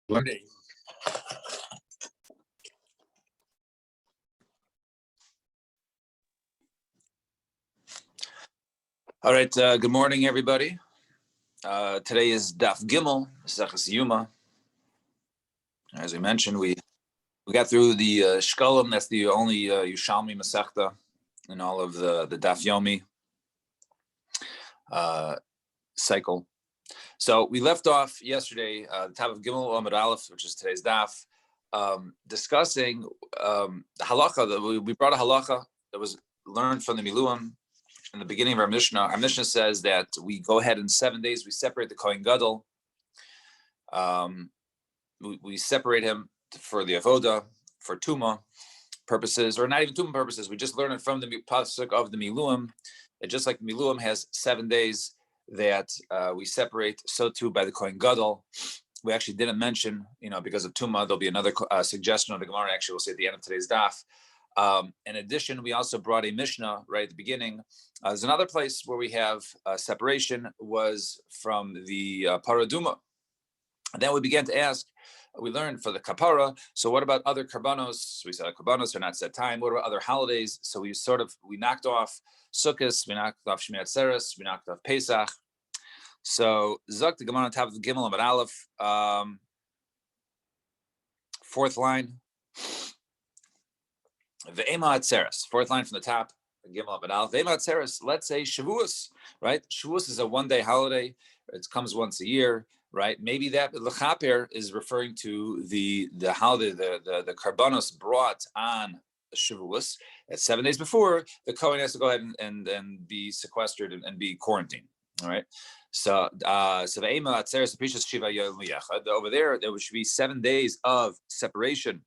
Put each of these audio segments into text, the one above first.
Learning. All right. Good morning, everybody. Today is Daf Gimel, Seches Yuma. As we mentioned, we got through the Shkolim. That's the only Yushalmi Masechta in all of the Daf Yomi cycle. So we left off yesterday, the top of Gimel Amud Aleph, which is today's Daf, discussing the halacha. We brought a halacha that was learned from the Miluim in the beginning of our Mishnah. Our Mishnah says that we go ahead in 7 days, we separate the Kohen Gadol. We separate him for the Avoda, for Tuma purposes, or not even Tuma purposes. We just learn it from the pasuk of the Miluim. That just like the Miluim has 7 days that we separate, so too by the Kohen Gadol. We actually didn't mention, because of Tuma, there'll be another suggestion on the Gemara. Actually, we'll see at the end of today's daf. In addition, we also brought a Mishnah right at the beginning. There's another place where we have separation was from the Paraduma. And then we began to ask, we learned for the Kapara, so what about other Karbanos? We said Karbanos are not set time. What about other holidays? So we knocked off Sukkot, we knocked off Shmini Atzeres, we knocked off Pesach. So Zok the Gemara on top of the Gimel Amud Aleph, fourth line. Ve'ema Atzeres, fourth line from the top, Gimel Amud Aleph. Ve'ema Atzeres, let's say Shavuos, right? Shavuos is a one-day holiday. It comes once a year, right? Maybe that L'chaper is referring to the holiday, the Karbanos brought on Shavuos. At 7 days before, the Kohen has to go ahead and be sequestered and be quarantined. All right. So Ve'ema Atzeres Pishas Shiva Yom Yechad. Over there should be 7 days of separation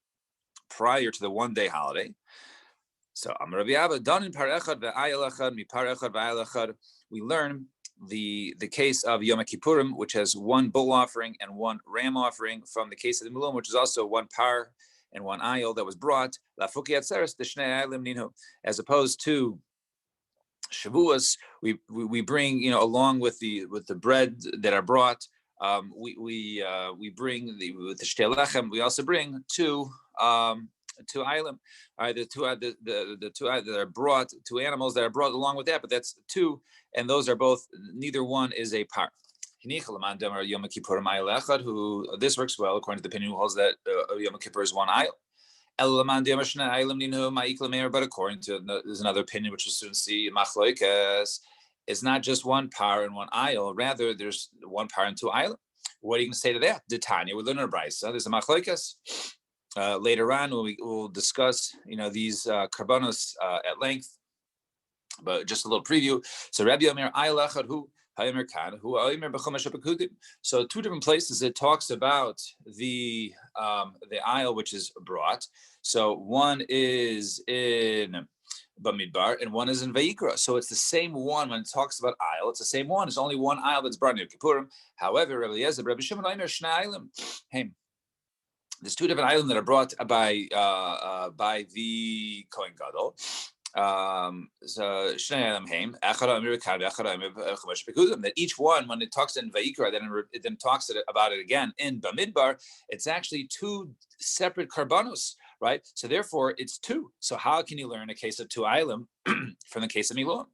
prior to the one-day holiday. So Amar Rabbi Abba, done in Par Echad ve'ayel echad, mi Par Echad ve'ayel echad. We learn the case of Yom Kippurim, which has one bull offering and one ram offering, from the case of the Miluim, which is also one par and one ayil that was brought. Lafuki atzeres d'shnei ayilim ninu, as opposed to Shavuos, we bring along with the bread that are brought. We bring with the shtei lechem. We also bring two aylim, the two that are brought, two animals that are brought along with that, but that's two, and those are both. Neither one is a par. Who this works well according to the opinion who holds that Yom Kippur is one ayil. But according to there's another opinion which we'll soon see, machloikas, it's not just one par and one ayil. Rather, there's one par and two ayil. What are you going to say to that? The Tanya, we learn in a brayso. There's a machloikas. Later on, we will discuss, these karbanos at length, but just a little preview. So Rabbi Omer ayil echad hu. So two different places it talks about the ayil which is brought. So one is in Bamidbar and one is in Vayikra. So it's the same one when it talks about ayil. It's the same one. There's only one ayil that's brought in Yom Kippurim. However, Rabbi Eliezer, Rabbi Shimon Omer shnei ayilim. Hey, there's two different items that are brought by the Kohen Gadol. That each one, when it talks in Vayikra, it then talks about it again in Bamidbar. It's actually two separate karbanos, right? So therefore, it's two. So how can you learn a case of two aylim from the case of Miluim?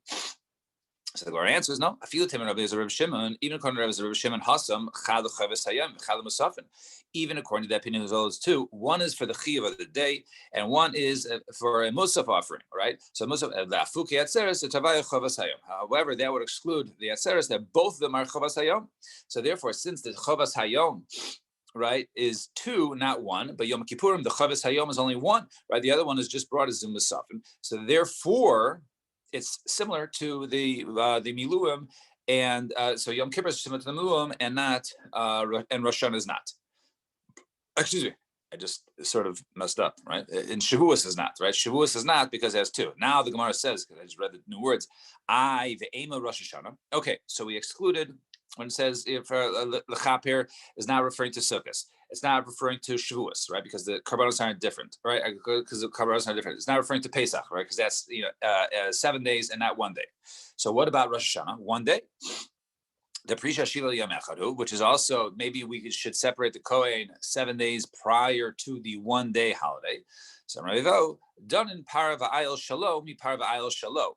So the Gemara answers no. Even according to Rabbi Shimon, Hasam chad l'chavis hayam chad l'musafin. Even according to that opinion, as well as two. One is for the chiyuv of the day, and one is for a musaf offering, right? So musaf lafuki atzeres tavaya chavas hayam. However, that would exclude the atzeres that both of them are chavas hayam. So therefore, since the chavas hayam, right, is two, not one, but Yom Kippurim, the chavas hayam is only one, right? The other one is just brought as a musafin. So therefore, it's similar to the Miluim, and so Yom Kippur is similar to the Miluim, and not and Rosh Hashanah is not. Excuse me, I just sort of messed up, right? And Shavuos is not, right? Shavuos is not because it has two. Now the Gemara says, because I just read the new words, I ve'ema Rosh Hashanah. Okay, so we excluded when it says l'chaper is not referring to Sukkot. It's not referring to Shavuos, right? Because the karbanos aren't different, right? Because the karbanos are different. It's not referring to Pesach, right? Because that's 7 days and not 1 day. So what about Rosh Hashanah? 1 day. the Prisha Shila Yom Echadu, which is also, maybe we should separate the Kohen 7 days prior to the 1 day holiday. So Ravivo, done in Parava Ayel Shalom, mi Parava Ayel Shalom.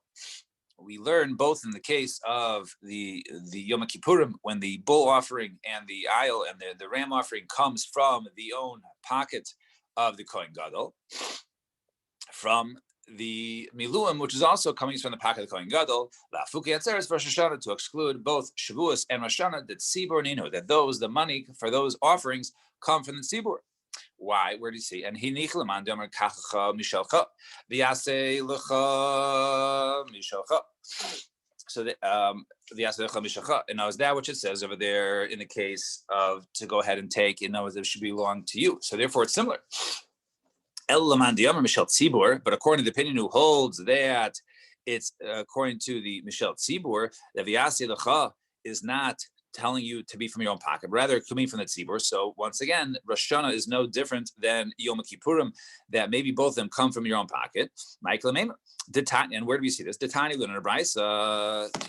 We learn both in the case of the Yom Kippurim, when the bull offering and the ayil and the ram offering comes from the own pocket of the Kohen Gadol, from the Miluim, which is also coming from the pocket of the Kohen Gadol, to exclude both Shavuos and Rosh Hashanah, that Tzibur Ninu, that the money for those offerings come from the Tzibur. Why? Where do you see? And he nichleman domer kachacha mishalcha v'yasei lecha mishalcha. So the v'yasei lecha mishalcha. And now is that which it says over there in the case of to go ahead and take? In other words, it should belong to you. So therefore, it's similar. El laman diyomer mishal tzibur. But according to the opinion who holds that it's according to the mishal tzibur, the v'yasei lecha is not telling you to be from your own pocket, rather coming from the tzibur. So once again, Rosh Hashanah is no different than Yom Kippurim, that maybe both of them come from your own pocket. Michael Maimer. And where do we see this? Detani Lunar Bryce, 2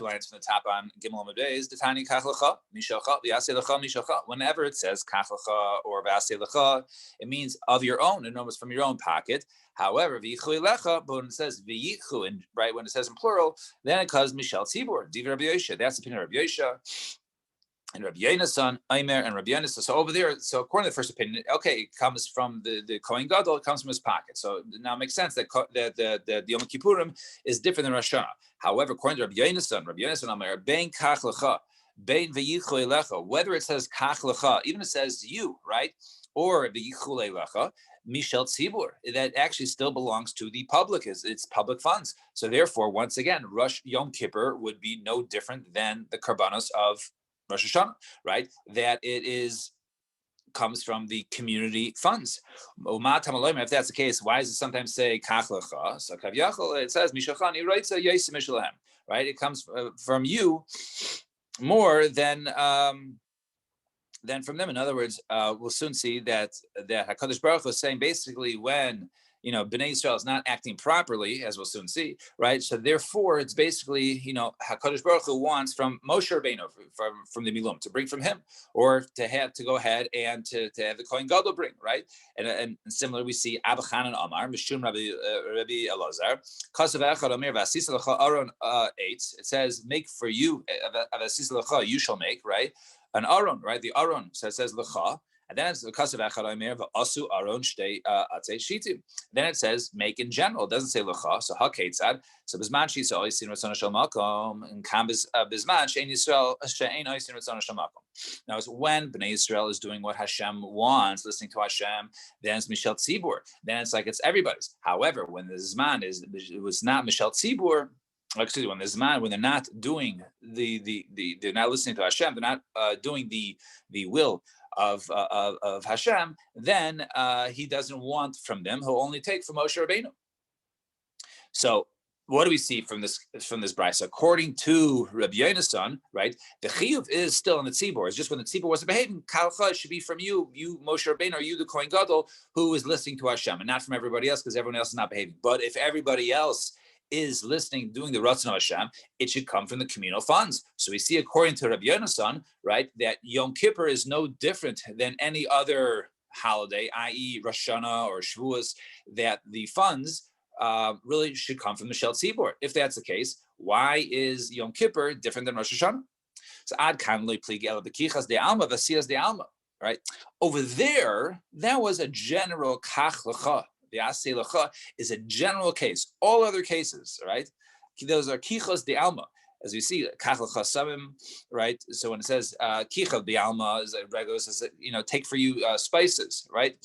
lines from the top on Gimel Amudbeis. Detani Kachlacha, Mishalcha, V'yasei Lecha, Mishalcha. Whenever it says Kachlacha or V'yasei Lecha, it means of your own, and almost from your own pocket. However, V'yichu Lecha, but when it says V'yichu, and right when it says in plural, then it calls Mishal Tzibur, Div Rabbi Yosha. That's the opinion of Rabbi Yosha. And Rabbi Yonasan, Aimer, and Rabbi Yonasan. So over there, so according to the first opinion, okay, it comes from the Kohen Gadol, it comes from his pocket. So now it makes sense that the Yom Kippurim is different than Rosh Hashanah. However, according to Rabbi Yonasan, Aimer, Bein Kach Lecha, Bein V'yichu Lecha, whether it says Kach Lecha, even if it says you, right, or V'yichu Lecha, Mishel Tzibur, that actually still belongs to the public, it's public funds. So therefore, once again, Yom Kippur would be no different than the Karbanos of Rosh Hashanah, right? That it comes from the community funds. If that's the case, why does it sometimes say Kach Lecha? So it says Mishachani writes a Yaisim Mishalahem, right? It comes from you more than from them. In other words, we'll soon see that HaKadosh Baruch Hu is saying basically when Bnei Yisrael is not acting properly, as we'll soon see, right? So therefore, it's basically, HaKadosh Baruch Hu wants from Moshe Rabbeinu, from the Milum, to bring from him, or to go ahead and to have the Kohen Gadol bring, right? And similarly, we see Abba Chanan Amar, Mishum Rabbi Elazar, Kasav Echad Amir Vasisa Lecha Aron 8. It says, make for you, Vasisa Lecha, you shall make, right? An Aron, right? The Aron, so it says Lecha. And then it's the Kasav Echad Omer v'Asu Aron Shtei Atzei Shitim. Then it says make in general. It doesn't say Lecha. So HaKetzad. So Bizman Shisa Oisin Ratzon Shel Makom and Kam Bizman Shein Yisrael Shein Oisin Ratzon Shel Makom. Now it's when Bnei Yisrael is doing what Hashem wants, listening to Hashem. Then it's Mishal Tzibur. Then it's like it's everybody's. However, when the Zman it was not Mishal Tzibur. Excuse me, when the Zman, when they're not doing they're not listening to Hashem, they're not doing the will of Hashem, then he doesn't want from them. He'll only take from Moshe Rabbeinu. So what do we see from this brayso? According to Rabbi Yonasan, right, the chiyuv is still in the tzibur. It's just when the tzibur wasn't behaving, kalcha should be from you Moshe Rabbeinu, or you the Kohen Gadol, who is listening to Hashem, and not from everybody else, because everyone else is not behaving. But if everybody else is listening, doing the Ratzon of Hashem, it should come from the communal funds. So we see, according to Rabbi Yonasan, right, that Yom Kippur is no different than any other holiday, i.e. Rosh Hashanah or Shavuos, that the funds really should come from the Shel Tzibur. If that's the case, why is Yom Kippur different than Rosh Hashanah? So ad kan lo pligi ela bekichas de alma v'siyas de alma, right? Over there, that was a general kach lecha. The Asei Lecha is a general case. All other cases, right? Those are kichos de alma, as we see kach lecha samim, right? So when it says kicha de alma, is regular says take for you spices, right?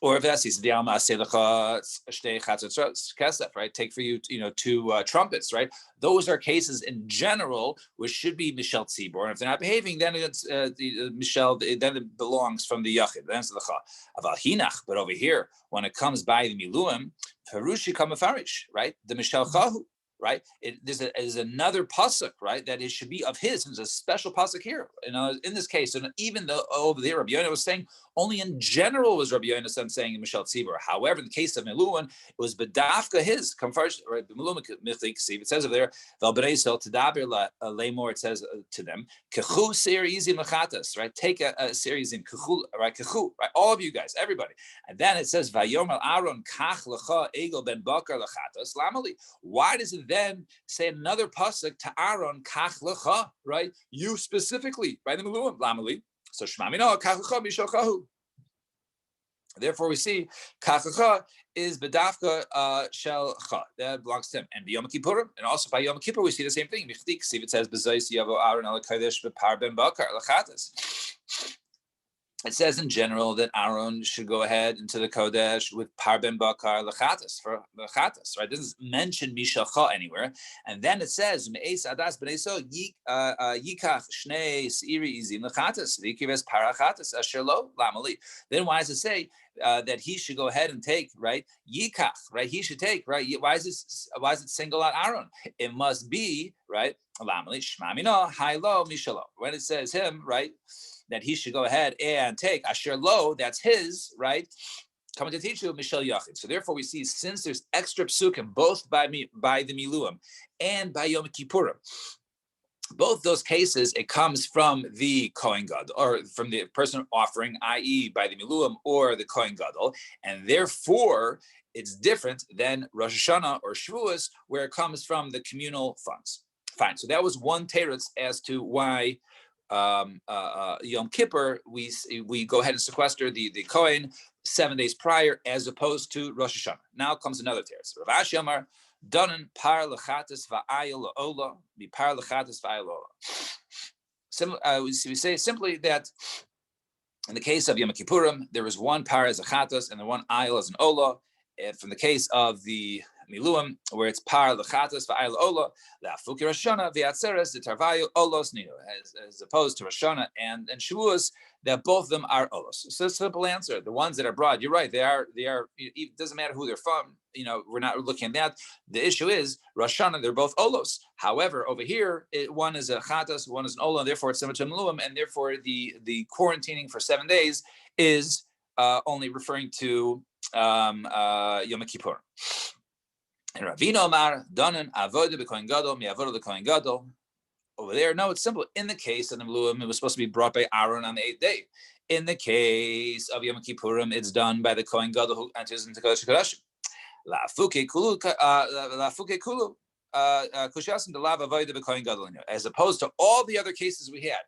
Or if that's the alma Asei Lecha shtei chatzot kesef, right? Take for you, 2 trumpets, right? Those are cases in general which should be Mishel Tzibor, and if they're not behaving, then it's Mishel. Then it belongs from the Yachid. Then it's the Lecha. Aval Hinach, but over here, when it comes by the Miluim, Perushi Kamafarish, right? The Mishel Chahu, right? There's another pasuk, right? That it should be of his. There's a special pasuk here. In this case, and even though over there, Rabbi Yonah was saying Only in general was Rabbi Yonasan saying in Mishal Tzibur. However, in the case of Miluan, it was bedafka his. Come first, right? It says over there, Valbereisel Tadaber Lemor. It says to them, Kechu series in Lachatas, right? Take a series in Kechu, right? Kechu, right? All of you guys, everybody. And then it says Vayomer Aaron Kach Lecha Egel Ben Bakar Lachatas Lamali. Why does it then say another pasuk to Aaron Kach Lecha, right? You specifically, right? The Miluim Lamali. So Shmamino Kach Lecha Mishalchahu. Therefore, we see Kachacha is bedafka shel cha. That belongs to him. And Yom Kippurim, and also by Yom Kippur, we see the same thing. Michtik, it says B'zayis Yavo Aaron Al Kodesh B'Par Ben Bakar Lachatas. It says in general that Aaron should go ahead into the Kodesh with Par Ben Bakar Lachatas for Lachatas, right? It doesn't mention Mishacha anywhere. And then it says Me'es Adas B'neiso Yikach Shnei Seiri Izim Lachatas Vikives Parachatas Asher Lo Lamali. Then why does it say that he should go ahead and take, right? Yikach, right? He should take, right? Why is it single out Aaron? It must be, right? Lamali Shmamino Hailo Mishalo. When it says him, right? That he should go ahead and take Asher Lo, that's his, right? Coming to teach you Mishal Yachid. So therefore we see, since there's extra psukim, both by the Miluim and by Yom Kippurim, both those cases, it comes from the Kohen Gadol, or from the person offering, i.e. by the Miluim or the Kohen Gadol, and therefore it's different than Rosh Hashanah or Shavuos, where it comes from the communal funds. Fine, so that was one teretz as to why Yom Kippur, we go ahead and sequester the Kohen 7 days prior, as opposed to Rosh Hashanah. Now comes another teretz. Rav Ashi Amar, Danan par lechatis va'ayil ola, be par lechatis va'ayil ola. We say simply that in the case of Yom Kippurim, there is one par as a chatas and the one ayil as an ola. And from the case of the Miluim, where it's par lechatas va'ayil ola, la'afuki Rosh Hashanah v'atzeres the tarvayu olos nino, as opposed to Rosh Hashanah and Shavuos, that both of them are olos. So it's a simple answer. The ones that are broad, you're right. They are. It doesn't matter who they're from. We're not looking at that. The issue is Rosh Hashanah. They're both olos. However, over here, one is a chatas, one is an ola, and therefore it's similar to Miluim, and therefore the quarantining for 7 days is only referring to Yom Kippur. And Ravina Omar, Danan, Avoda b'Kohen Gadol, mi'avoda l'Kohen Gadol. Over there, no, it's simple. In the case of the Miluim, it was supposed to be brought by Aaron on the 8th day. In the case of Yom Kippurim, it's done by the Kohen Gadol who enters into Kodesh HaKodashim. La'afuke kulu, kushasim delav avoda b'Kohen Gadol. As opposed to all the other cases we had.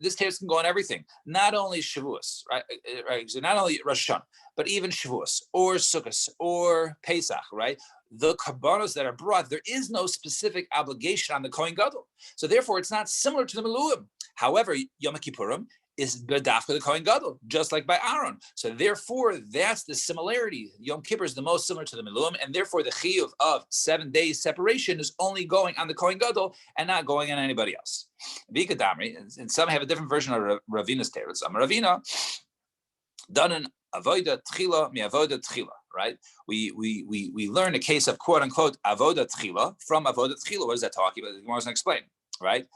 This text can go on everything, not only Shavuos, right? So not only Rosh Hashanah, but even Shavuos or Sukkot or Pesach, right? The karbanos that are brought, there is no specific obligation on the Kohen Gadol. So therefore, it's not similar to the Miluim. However, Yom Kippurim is bedafka the Kohen Gadol, just like by Aaron. So therefore, that's the similarity. Yom Kippur is the most similar to the Miluim, and therefore the chiyuv of 7 days separation is only going on the Kohen Gadol and not going on anybody else. And some have a different version of Ravina's teretz. Ravina, danan avoda tchila mi avoda tchila. Right? We learn a case of quote unquote avoda tchila from avoda tchila. What is that talking about? The Gemara doesn't explain. Right?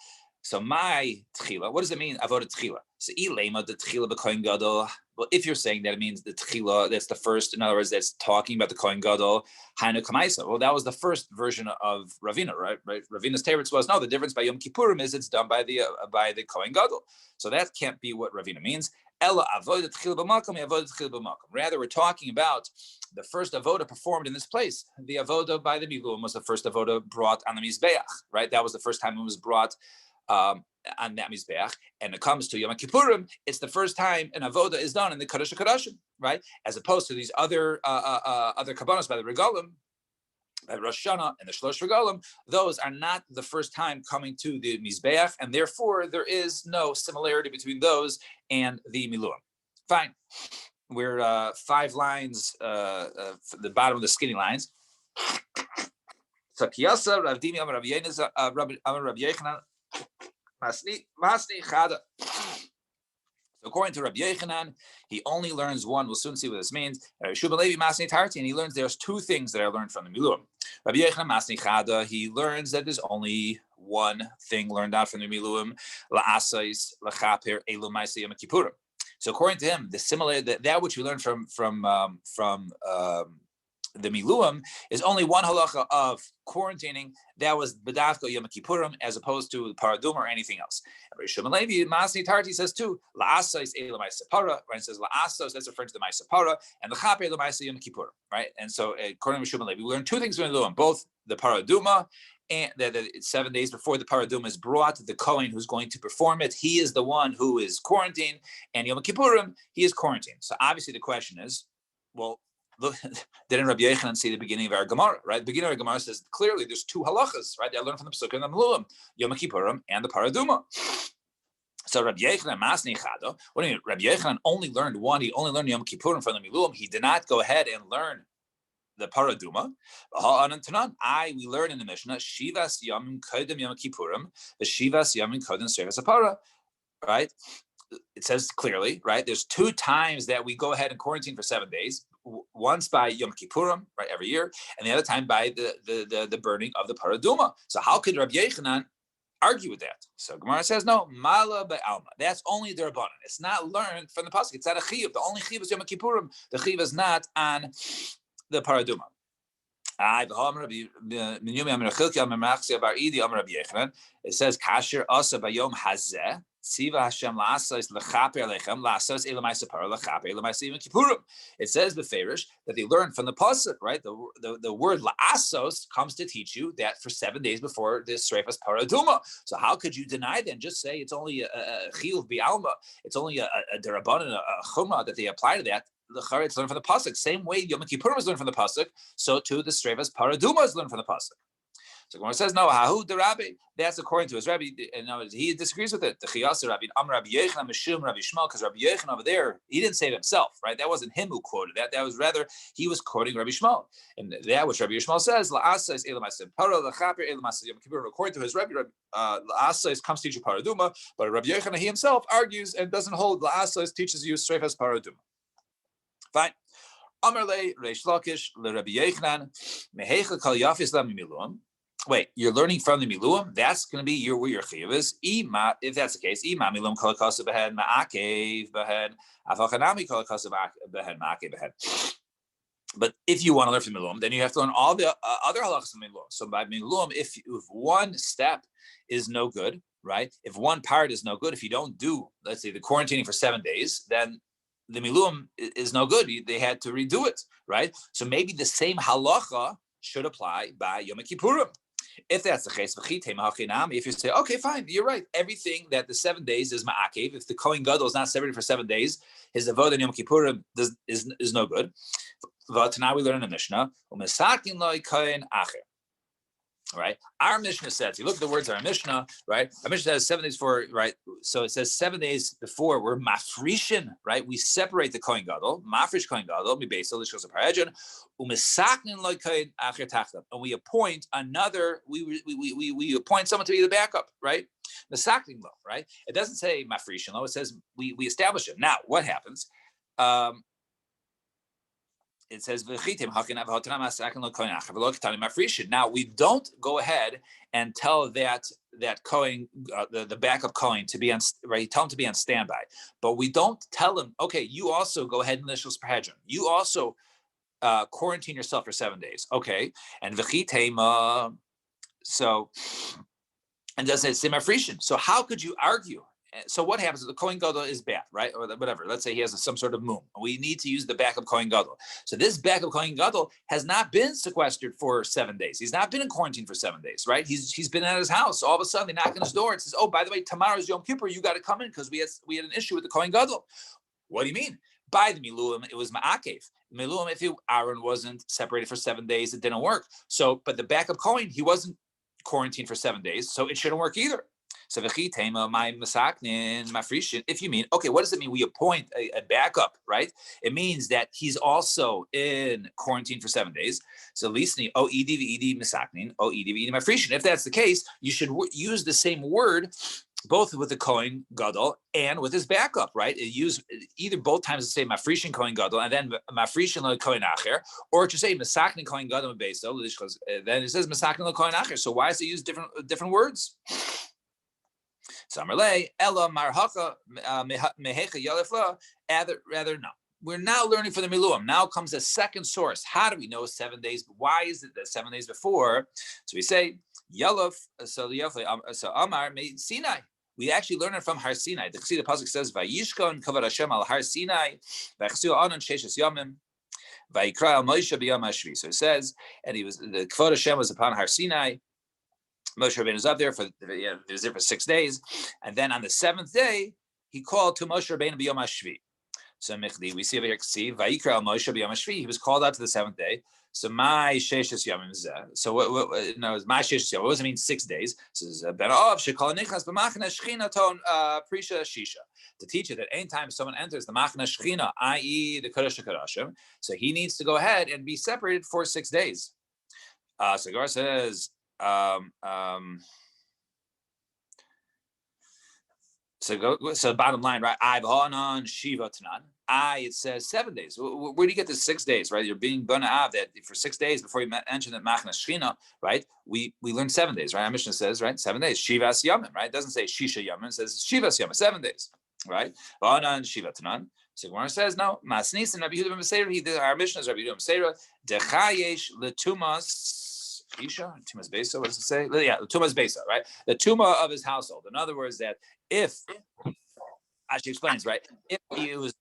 So my tchila, what does it mean? Avoda tchila. So ilema the tchila b'Kohen Gadol. Well, if you're saying that it means the tchila, that's the first. In other words, that's talking about the Kohen Gadol. Hainu kamaisa. Well, that was the first version of Ravina, right? Ravina's teretz was no. The difference by Yom Kippurim is it's done by the Kohen Gadol. So that can't be what Ravina means. Ella avoda tchila b'makom, avoda tchila b'makom. Rather, we're talking about the first avoda performed in this place. The avoda by the Miluim was the first avoda brought on the Mizbeach, right? That was the first time it was brought on that Mizbeach. And it comes to Yom Kippurim, it's the first time an avoda is done in the Kodesh HaKodashim, right? As opposed to these other kabbanos by the Regalim, by Rosh Hashanah and the Shlosh Regalim, those are not the first time coming to the Mizbeach, and therefore there is no similarity between those and the Miluim. Fine. We're 5 lines, the bottom of the skinny lines. So Kiyasa, Rav Dimi, Amar Rav Yechanan, Masni Chada. So according to Rabbi Yochanan, he only learns one. We'll soon see what this means. Shubal Levi Masni Tarti, and he learns there's 2 things that I learned from the Miluim. Rabbi Yochanan Masni Chada, he learns that there's only one thing learned out from the Miluim. La'asais, lachaper, elu ma'aseh Yom Kippurim. So according to him, that which we learned from the Miluim is only one halacha of quarantining. That was B'davka Yom Kippurim, as opposed to Paradum or anything else. And Rishon Levi Masni Tarti says too, La'asais Elamai Separa, right? It says La'asos, that's referring to the Maisapara, and the Chape Elamai Yom Kippurim, right? And so according to Rishon Levi, we learned two things from Miluim, both the Paraduma, and that 7 days before the Paraduma is brought to the Kohen who's going to perform it. He is the one who is quarantined, and Yom Kippurim, he is quarantined. So obviously the question is, well, look, didn't Rabbi Yochanan see the beginning of our Gemara, right? The beginning of our Gemara says clearly there's two halachas, right? I learned from the Pesukah and the Meluim, Yom Kippurim and the Paraduma. So Rabbi Yochanan Masni Chado, what do you mean? Rabbi Yochanan only learned one. He only learned Yom Kippurim from the Meluim. He did not go ahead and learn the Paraduma. We learn in the Mishnah, Shivas Yom Kodem Yom Kippurim, the Shivas Yom Kodem Srevas Apara, right? It says clearly, right? There's two times that we go ahead and quarantine for 7 days. Once by Yom Kippurim, right, every year, and the other time by the burning of the Paraduma. So how could Rabbi Yochanan argue with that? So Gemara says, no, Mala be'alma. That's only the Rabbanan. It's not learned from the pasuk. It's not a chiyuv. The only chiyuv is Yom Kippurim. The chiyuv is not on the Paraduma. It says, Kasher asa bayom hazeh. It says beferish that they learned from the pasuk, right? The word la'asos comes to teach you that for 7 days before the Sreifas Paraduma. So how could you deny then? Just say it's only a chiyuv bi'alma. It's only a derabanan, a chumrah that they apply to that. The Charetz learned from the pasuk. Same way Yom Kippurim is learned from the pasuk, so too the Sreifas Paraduma is learned from the pasuk. So Gemara says, no, Hahu the Rabbi. That's according to his Rabbi, and no, he disagrees with it. The Chiyasa Rabbi, Rabbi Yochanan, Mishum, Rabbi Shmuel, because Rabbi Yochanan over there, he didn't say it himself, right? That wasn't him who quoted that. That was rather, he was quoting Rabbi Shmuel. And that which Rabbi Shmuel says, La'asais Elamasim Para, Lachaper Elamasim Yom Kippur, according to his Rabbi, La'asais comes to teach you Paraduma, but Rabbi Yochanan, he himself argues and doesn't hold La'asais teaches you Sreifas Paraduma. Fine. Amar le Reish Lakish, le Rabbi Yochanan, Mehecha Kal Yafis Lam Miluim. Wait, you're learning from the Miluim? That's going to be where your chiyuv is. If that's the case, Miluim kol kasav behen ma'akev behen avachanami kol kasav behen ma'akev behen. But if you want to learn from Miluim, then you have to learn all the other halachas of Miluim. So by Miluim, if one step is no good, right? If one part is no good, if you don't do, let's say, the quarantining for 7 days, then the Miluim is no good. They had to redo it, right? So maybe the same halacha should apply by Yom Kippurim. If that's the case, if you say, okay, fine, you're right. Everything that the 7 days is ma'akev. If the Kohen Gadol is not separated for 7 days, his avodah in Yom Kippurim is no good. But now we learn in the Mishnah, right? Our Mishnah says, you look at the words of our Mishnah, right? Our Mishnah says 7 days before, right? So it says 7 days before we're mafrishin, right? We separate the Kohen Gadol, mafrish Kohen Gadol, and we appoint another, we appoint someone to be the backup, right? Right? It doesn't say mafrishin, it says we establish it. Now, what happens? It says, now we don't go ahead and tell that Kohen, the backup Kohen to be on, right? Tell him to be on standby, but we don't tell him, okay, you also go ahead and initial sperhedron. You also quarantine yourself for 7 days, okay? And so, and doesn't it say mafrishin? So how could you argue? So what happens if the Kohen Gadol is bad, right? Or whatever. Let's say he has some sort of moon. We need to use the backup Kohen Gadol. So this backup Kohen Gadol has not been sequestered for 7 days. He's not been in quarantine for 7 days, right? He's been at his house. All of a sudden they knock on his door and says, oh, by the way, tomorrow's Yom Kippur. You got to come in because we had an issue with the Kohen Gadol. What do you mean? By the Miluim, it was Ma'akev. Miluim, if Aaron wasn't separated for 7 days, it didn't work. So, but the backup Kohen, he wasn't quarantined for 7 days, so it shouldn't work either. So if you mean, okay, what does it mean? We appoint a backup, right? It means that he's also in quarantine for 7 days. So if that's the case, you should use the same word both with the Kohen Gadol and with his backup, right? It use either both times to say mafrishin Kohen Gadol and then mafrishin Kohen Acher, or to say masaknin Kohen Gadol beso, then it says masaknin Kohen Acher. So why is it use different words? Samarle Ella Marhaka Mehecha Yalefla. Rather, no. We're now learning for the Miluim. Now comes a second source. How do we know 7 days? Why is it that 7 days before? So we say Yalef. So Amar made Sinai. We actually learn it from Har Sinai. The pasuk says Vayishkon Kavod Hashem al Har Sinai V'chsu Anon Sheshes Yamim Vayikra al Moshe b'Yom HaShvi. So it says, and the Kavod Hashem was upon Har Sinai. Moshe Rabbeinu was up there he was there for 6 days, and then on the 7th day he called to Moshe Rabbeinu b'Yom HaShvi. So we see over here, Vayikra al Moshe b'Yom HaShvi. He was called out to the 7th day. So my sheshes yamim zeh. So what my sheshes yamim. What does it mean? 6 days. So ben of shekol nichnas b'machna shchina ton prisha shisha. To teach you that anytime someone enters the machna shchina, i.e. the kodesh kodashim, so he needs to go ahead and be separated for 6 days. So Gar says. So bottom line, right? I've on Shiva Tanan. It says 7 days. Where do you get the 6 days, right? You're being Bana Av that for 6 days before you mention that Machna Shchina, right? We learn 7 days, right? Our Mishnah says, right? 7 days. Shivas Yamim, right? It doesn't say Shisha Yamim, it says Shivas Yamim, 7 days, right? Anan Shiva Tanan. So Gemara says, no, Masnis and Rabbi Yehuda ben Beseira, our Mishnah is Rabbi Yehuda ben Beseira, Dechayesh Letumas Isha, Tumas Besa, what does it say? Yeah, Tumas Besa, right? The Tuma of his household. In other words, that if, as she explains, right, if he was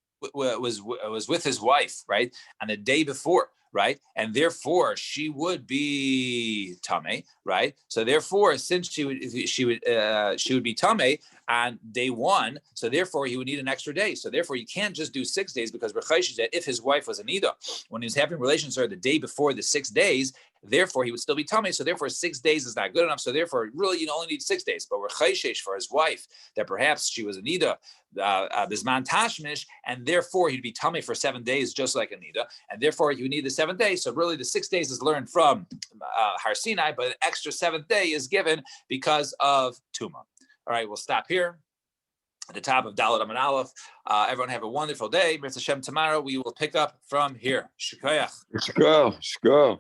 with his wife, right, on the day before, right, and therefore she would be tame, right. So therefore, since she would be tame on day 1, so therefore he would need an extra day. So therefore, you can't just do 6 days because Rechayish said if his wife was an Ida, when he was having relations with her the day before the 6 days, therefore he would still be tame. So therefore, 6 days is not good enough. So therefore, really, you only need 6 days. But Rechayish for his wife that perhaps she was an Ida, Bisman Tashmish, and therefore he'd be tummy for 7 days, just like Anita, and therefore you need the 7th day. So really, the 6 days is learned from Har Sinai, but an extra 7th day is given because of Tuma. All right, we'll stop here at the top of Dalet Amud Aleph. Everyone have a wonderful day. B'ez Hashem, tomorrow we will pick up from here. Shkoyach. Shko.